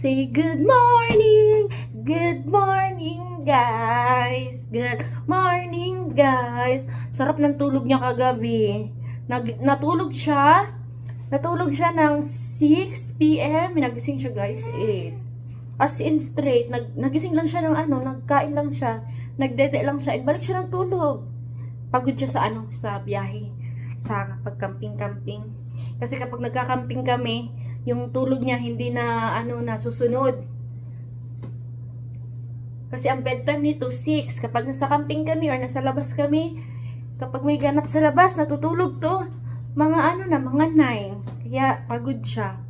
Say good morning! Good morning, guys! Good morning, guys! Sarap ng tulog niya kagabi. Natulog siya ng 6 PM. Nagising siya, guys, 8. As in straight. Nagising lang siya ng nagkain lang siya. Nagdede lang siya. Balik siya ng tulog. Pagod siya sa biyahe. Sa pagkamping-camping. Kasi kapag nagkakamping kami, yung tulog niya hindi na susunod. Kasi ang bedtime nito 6. Kapag nasa camping kami or nasa labas kami, kapag may ganap sa labas, natutulog to. Mga mga 9. Kaya pagod siya.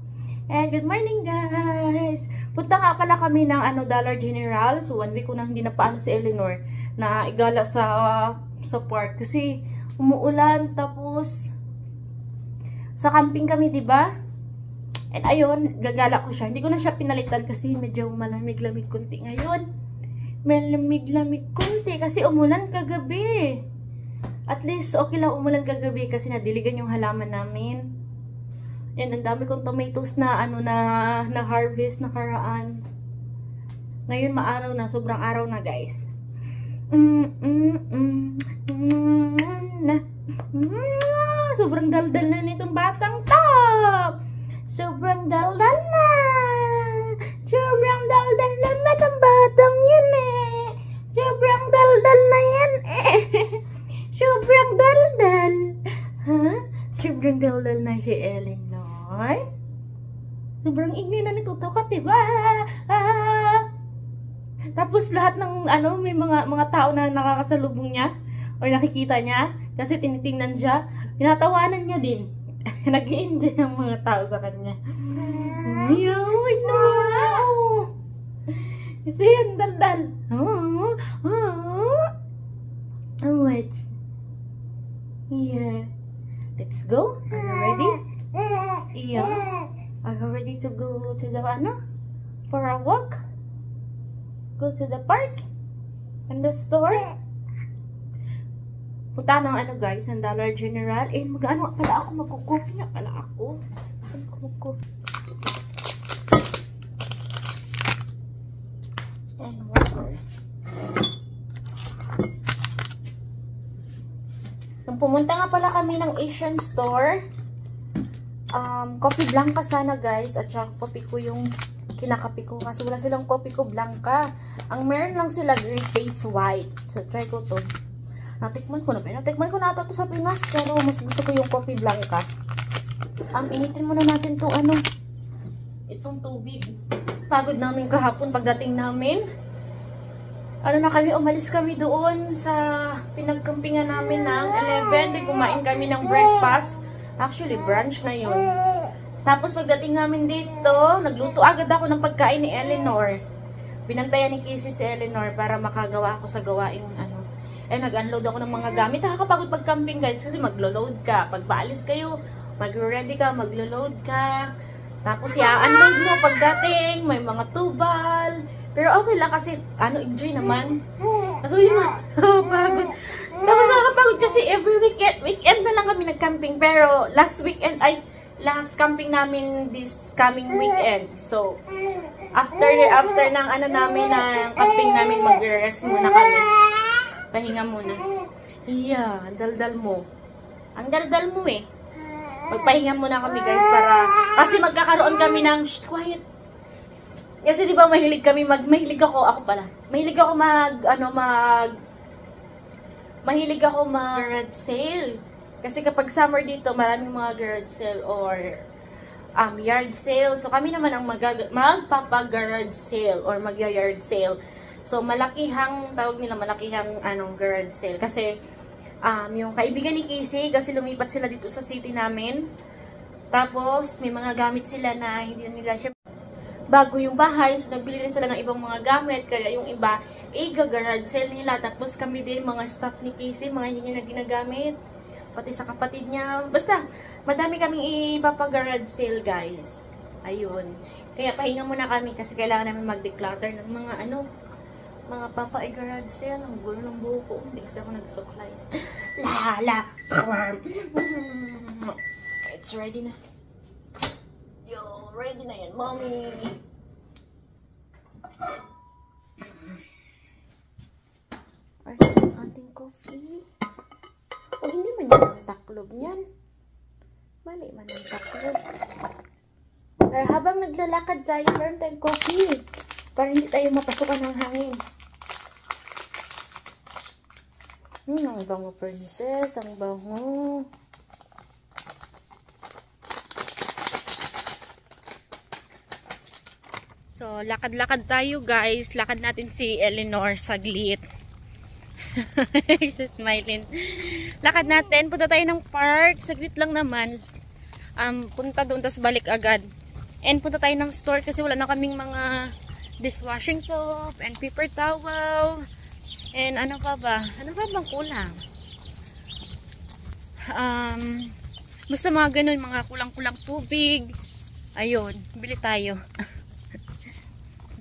And good morning, guys. Punta nga pala kami ng Dollar General. So 1 week ko na hindi napaano si Eleanor na igala sa park kasi umuulan, tapos sa camping kami, 'di ba? And ayun, gagala ko siya. Hindi ko na siya pinalitan kasi medyo malamig-lamig kunti ngayon. Malamig-lamig kunti kasi umulan kagabi. At least okay lang umulan kagabi kasi nadiligan yung halaman namin. And ang dami kong tomatoes na na harvest nakaraan. Ngayon maaraw na, sobrang araw na, guys. Sobrang daldal na nitong batang to. Sobrang daldal na. Sobrang daldal na itong batang yan eh. Sobrang daldal na yan eh. Sobrang daldal. Ha? Sobrang daldal na si Eleanor. Sobrang ingay na nito tokat, diba? Tapos lahat ng may mga tao na nakakasalubong niya or nakikita niya kasi tinitingnan siya, tinatawanan niya din. Nag-i-enjoy ang mga tao sa kanya. Ayun, no! Kasi ang daldal. Let's... Yeah. Let's go. Are you ready? Yeah. Are you ready to go to the, for a walk? Go to the park? And the store? Punta ng guys, ng Dollar General. Eh, pala ako, magkukoffee na pala ako. Magkukoffee. And water. Nung pumunta nga pala kami ng Asian store, coffee blanca sana, guys, at saka coffee ko yung kinakapi ko. Kasi wala silang coffee ko blanca. Ang meron lang sila green taste white. So, try ko to. Natikman ko na ito sa Pinas, pero mas gusto ko yung coffee blanca. Initin muna natin itong itong tubig. Pagod namin kahapon pagdating namin. Umalis kami doon sa pinagkampingan namin ng 11. Kumain kami ng breakfast. Actually, brunch na yun. Tapos pagdating namin dito, nagluto agad ako ng pagkain ni Eleanor. Binantayan ni Casey si Eleanor para makagawa ako sa gawaing nag-unload ako ng mga gamit. Nakakapagod pag-camping, guys, kasi maglo-load ka. Pag paalis kayo, mag-ready ka, maglo-load ka. Tapos i-unload mo pagdating, may mga tubal. Pero okay lang kasi, enjoy naman. So yun nga, pagod. Tapos nakakapagod kasi every weekend na lang kami nag-camping. Pero last camping namin this coming weekend. So, after ng namin, ng camping namin, mag-rest muna kami. Pahinga muna. Iya, ang daldal mo. Ang daldal mo eh. Magpahinga muna kami, guys, kasi magkakaroon kami ng quiet. Kasi di ba mahilig garage sale. Kasi kapag summer dito, maraming mga garage sale or yard sale. So kami naman ang magpapa-garage sale or magya-yard sale. So, malakihang garage sale. Kasi, yung kaibigan ni Casey, kasi lumipat sila dito sa city namin. Tapos, may mga gamit sila na hindi nila siya bago yung bahay. So, nagbili rin sila ng ibang mga gamit. Kaya yung iba, garage sale nila. Tapos, kami din, mga staff ni Casey, mga hindi niya na ginagamit. Pati sa kapatid niya. Basta, madami kaming ipapa-garage sale, guys. Ayun. Kaya, pahinga muna kami kasi kailangan namin mag-declutter ng mga mga papa-garage sale. Ang gulo ng buho ko. Hindi kasi ako nagsuklay. It's ready na. Yo, ready na yan, mommy. Ay, ang ating coffee. O, hindi man yan ang taklob niyan. Mali man ang taklob. Pero habang naglalakad tayo, meron tayong coffee. Para hindi tayo mapasukan ng hangin. Ang bango, princess. Ang bango. So, lakad-lakad tayo, guys. Lakad natin si Eleanor saglit. She's smiling. Lakad natin. Punta tayo ng park. Saglit lang naman. Punta doon, tapos balik agad. And punta tayo ng store kasi wala na kaming mga dishwashing soap and paper towel. And ano pa ba? Ano pa bang kulang? Basta mga ganun, mga kulang-kulang tubig. Ayun, bili tayo.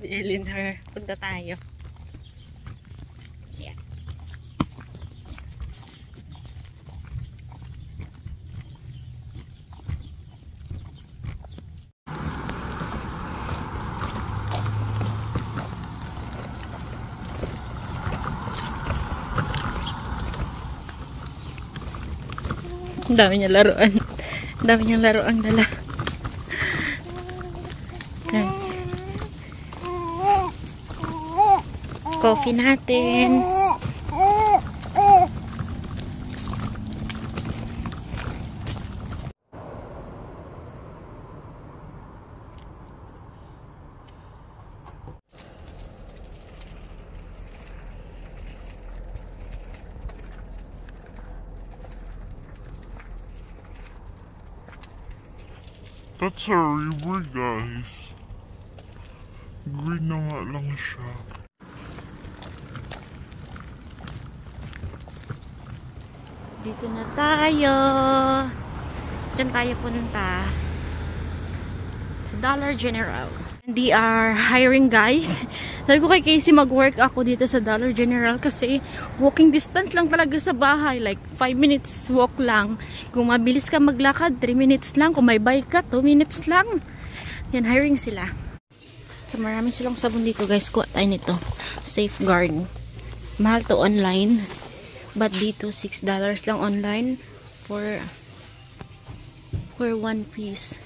Bilhin her. Punta tayo. Yeah. Ang dami niya laruan. Ang dami niyang laruan dala. Coffee natin. That's a river, guys. Green na nga lang siya. Dito na tayo. Diyan tayo punta. Sa Dollar General. They are hiring, guys. Sabi ko kay Casey, mag-work ako dito sa Dollar General kasi walking distance lang talaga sa bahay. Like 5 minutes walk lang. Kung mabilis ka maglakad, 3 minutes lang. Kung may bike ka, 2 minutes lang. Yan, hiring sila. So marami silang sabon dito, guys. Kuha tayo nito. Safeguard. Mahal to online. But dito, $6 lang online for 1 piece.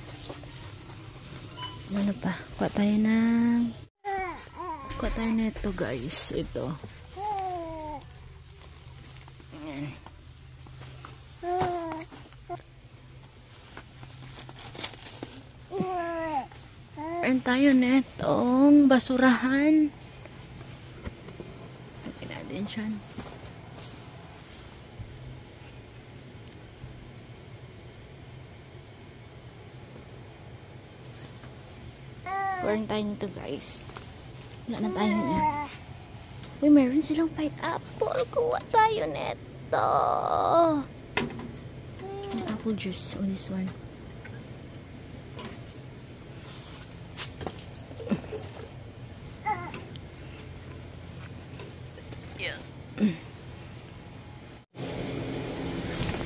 Ano pa? Kuha tayo na ito, guys. Ito. Ayan. Meron tayo na itong basurahan. Lagyan natin siya. Meron tayo nito, guys. Wala na tayo niya. Uy, meron silang pineapple. Kuha tayo nito. Apple juice. Oh, this one. Yeah.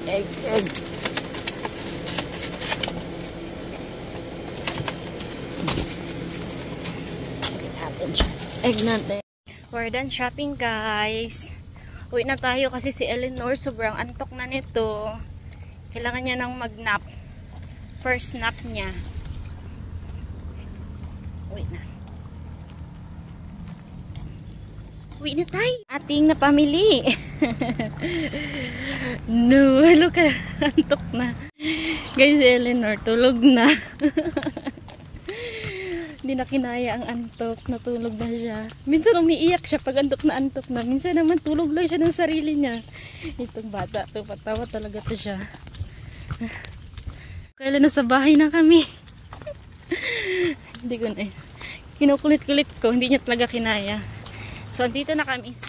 Egg. Egg natin. We're done shopping, guys. Uwi na tayo kasi si Eleanor sobrang antok na nito. Kailangan niya ng mag-nap. First nap niya. Uwi na. Uwi na tayo. Ating napamili. No, look at antok na. Guys, si Eleanor tulog na. Hindi na kinaya ang antok. Natulog na siya. Minsan umiiyak siya pag antok na. Minsan naman tulog lang siya ng sarili niya. Itong bata. Ito patawa talaga to siya. Kailan nasa bahay na kami. Hindi ko na. Kinukulit-kulit ko. Hindi niya talaga kinaya. So, andito na kami sa